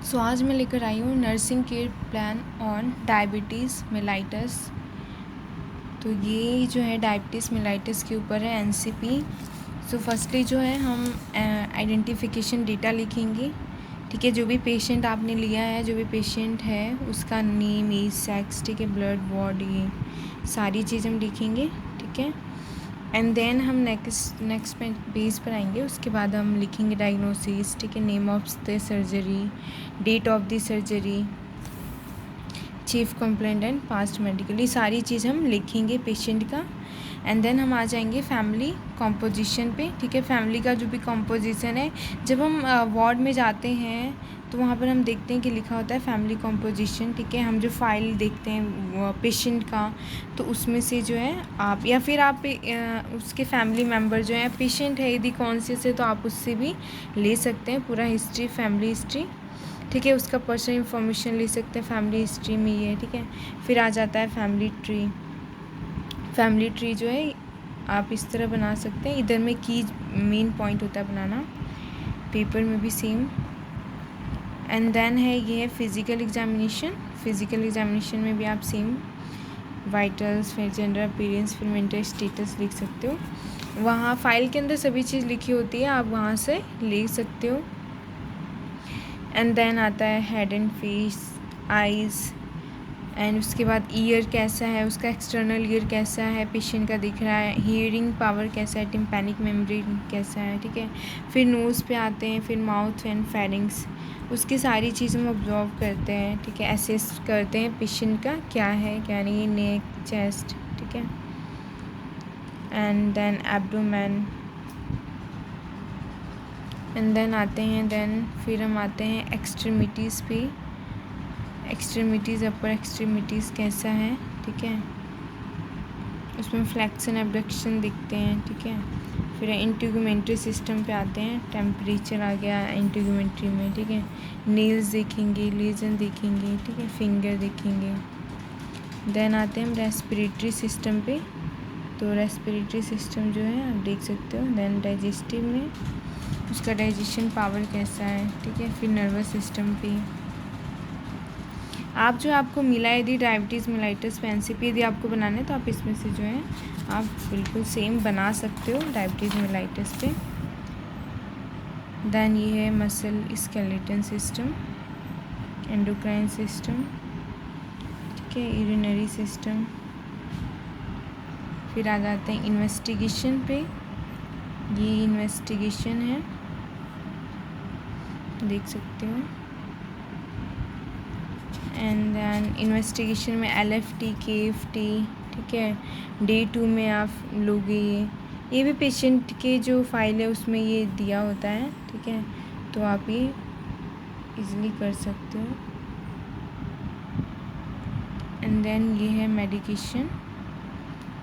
सो आज मैं लेकर आई हूँ nursing care plan on diabetes mellitus. तो ये जो है डायबिटीज़ मेलाइटस के ऊपर है एनसीपी। सो फर्स्टली जो है हम आइडेंटिफिकेशन डेटा लिखेंगे। ठीक है, जो भी पेशेंट आपने लिया है, जो भी पेशेंट है उसका नेम, एज, सेक्स, ठीक है, ब्लड, बॉडी, सारी चीज़ हम लिखेंगे। ठीक है, एंड देन हम नेक्स्ट पेज पर आएंगे। उसके बाद हम लिखेंगे डायग्नोसिस, ठीक है, name of the surgery, date of the surgery, chief complaint and past medical, ये सारी चीज़ हम लिखेंगे पेशेंट का। एंड देन हम आ जाएंगे फैमिली कॉम्पोजिशन पे। ठीक है, फैमिली का जो भी कॉम्पोजिशन है, जब हम वार्ड में जाते हैं तो वहाँ पर हम देखते हैं कि लिखा होता है फैमिली कॉम्पोजिशन। ठीक है, हम जो फाइल देखते हैं पेशेंट का, तो उसमें से जो है आप या फिर आप उसके फैमिली मेम्बर जो है, पेशेंट है यदि कॉन्शियस है तो आप उससे भी ले सकते हैं पूरा हिस्ट्री, फैमिली हिस्ट्री। ठीक है, उसका पर्सनल इन्फॉर्मेशन ले सकते हैं फैमिली हिस्ट्री में ये। ठीक है, फिर आ जाता है फैमिली ट्री। फैमिली ट्री जो है आप इस तरह बना सकते हैं। इधर में की मेन पॉइंट होता है बनाना, पेपर में भी सेम। एंड देन है ये है फिज़िकल एग्जामिनेशन। फिज़िकल एग्जामिनेशन में भी आप सेम वाइटल्स, फिर जेंडर अपीयरेंस, फिर मेंटल स्टेटस लिख सकते हो। वहाँ फाइल के अंदर सभी चीज़ लिखी होती है, आप वहाँ से लिख सकते हो। एंड देन आता है head and face, eyes, and उसके बाद ईयर कैसा है, उसका एक्सटर्नल ईयर कैसा है, पेशेंट का दिख रहा है, हियरिंग पावर कैसा है, टिम्पैनिक मेम्ब्रेन कैसा है। ठीक है, फिर नोज़ पे आते हैं, फिर माउथ एंड फेरिंग्स, उसकी सारी चीज़ हम ऑब्जर्व करते हैं। ठीक है, असेस करते हैं पेशेंट का क्या है क्या नहीं, नेक, चेस्ट। ठीक है, and then abdomen, and then आते हैं, देन फिर हम आते हैं एक्सट्रीमिटीज़ पे। एक्सट्रीमिटीज़, अपर एक्सट्रीमिटीज़ कैसा है। ठीक है, उसमें फ्लैक्सन, एब्डक्शन दिखते हैं। ठीक है, फिर इंटीगुमेंट्री सिस्टम पे आते हैं। टेम्परेचर आ गया इंटीगुमेंट्री में। ठीक है, नेल्स देखेंगे, लीजन देखेंगे। ठीक है, फिंगर देखेंगे। देन आते हैं हम रेस्पिरेटरी सिस्टम पे। तो रेस्पिरेटरी सिस्टम जो है आप देख सकते हो। देन डाइजेस्टिव में उसका डाइजेशन पावर कैसा है। ठीक है, फिर नर्वस सिस्टम पे आप जो आपको मिला है, यदि डायबिटीज़ मेलाइटस पे एनसीपी यदि आपको बनाना है तो आप इसमें से जो है आप बिल्कुल सेम बना सकते हो डायबिटीज़ मेलाइटस पे। देन ये है muscle skeleton system, endocrine system, ठीक है, यूरिनरी सिस्टम। फिर आ जाते हैं इन्वेस्टिगेशन पे। ये इन्वेस्टिगेशन है, देख सकते हो। एंड देन इन्वेस्टिगेशन में LFT, KFT, ठीक है, Day 2 में आप लोगे ये भी पेशेंट के जो फाइल है उसमें ये दिया होता है। ठीक है, तो आप ये इजीली कर सकते हो। एंड देन ये है मेडिकेशन,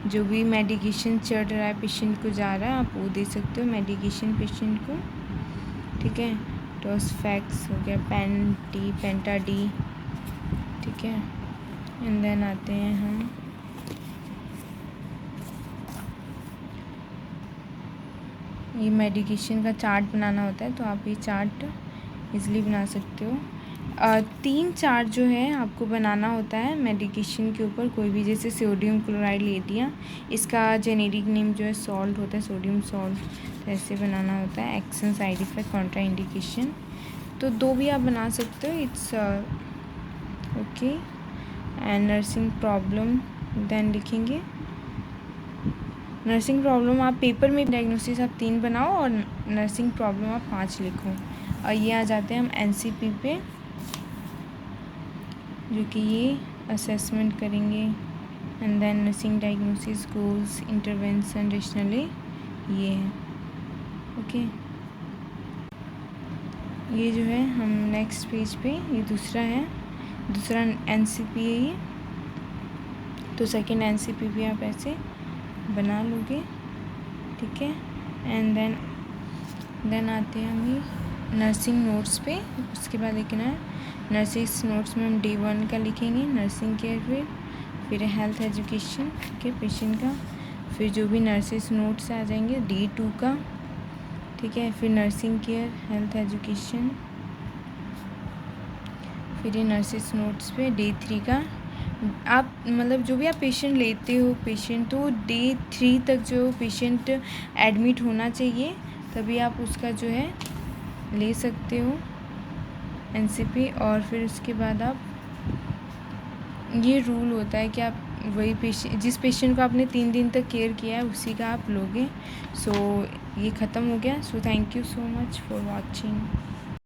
जो भी मेडिकेशन चढ़ रहा है पेशेंट को, जा रहा है, आप वो दे सकते हो मेडिकेशन पेशेंट को। ठीक है, टॉसफैक्स हो गया, पेंटी, पेंटाडी। ठीक है, एंड देन आते हैं हम ये मेडिकेशन का चार्ट बनाना होता है, तो आप ये चार्ट इजीली बना सकते हो। 3 चार्ट जो है आपको बनाना होता है मेडिकेशन के ऊपर, कोई भी, जैसे सोडियम क्लोराइड ले दिया, इसका जेनेरिक नेम जो है सॉल्ट होता है, सोडियम सॉल्ट, तो ऐसे बनाना होता है। Action, side effect, contraindication, तो 2 भी आप बना सकते हो, it's okay. And nursing problem then लिखेंगे। नर्सिंग प्रॉब्लम आप पेपर में डायग्नोसिस आप 3 बनाओ और नर्सिंग प्रॉब्लम आप 5 लिखो। और ये आ जाते हैं हम एनसीपी पे, जो कि ये असेसमेंट करेंगे। And then nursing diagnosis, goals, intervention, rationale, ये है ओके। ये जो है हम नेक्स्ट पेज पे, ये दूसरा है, दूसरा एनसीपी है ये, तो सेकंड एनसीपी भी आप ऐसे बना लोगे। ठीक है, एंड देन आते हैं हम ये नर्सिंग नोट्स पे। उसके बाद लिखना है नर्सिंग नोट्स में हम Day 1 का लिखेंगे, नर्सिंग केयर, फिर हेल्थ एजुकेशन, ठीक है, पेशेंट का, फिर जो भी नर्सिस नोट्स आ जाएंगे Day 2 का। ठीक है, फिर नर्सिंग केयर, हेल्थ एजुकेशन, फिर ये नर्सिस नोट्स पे डे 3 का आप मतलब जो भी आप पेशेंट लेते हो पेशेंट, तो डे 3 तक जो पेशेंट एडमिट होना चाहिए, तभी आप उसका जो है ले सकते हो एनसीपी। और फिर उसके बाद आप, ये रूल होता है कि आप वही पेशेंट, जिस पेशेंट को आपने 3 दिन तक केयर किया है उसी का आप लोगे। सो ये ख़त्म हो गया। So thank you so much for watching.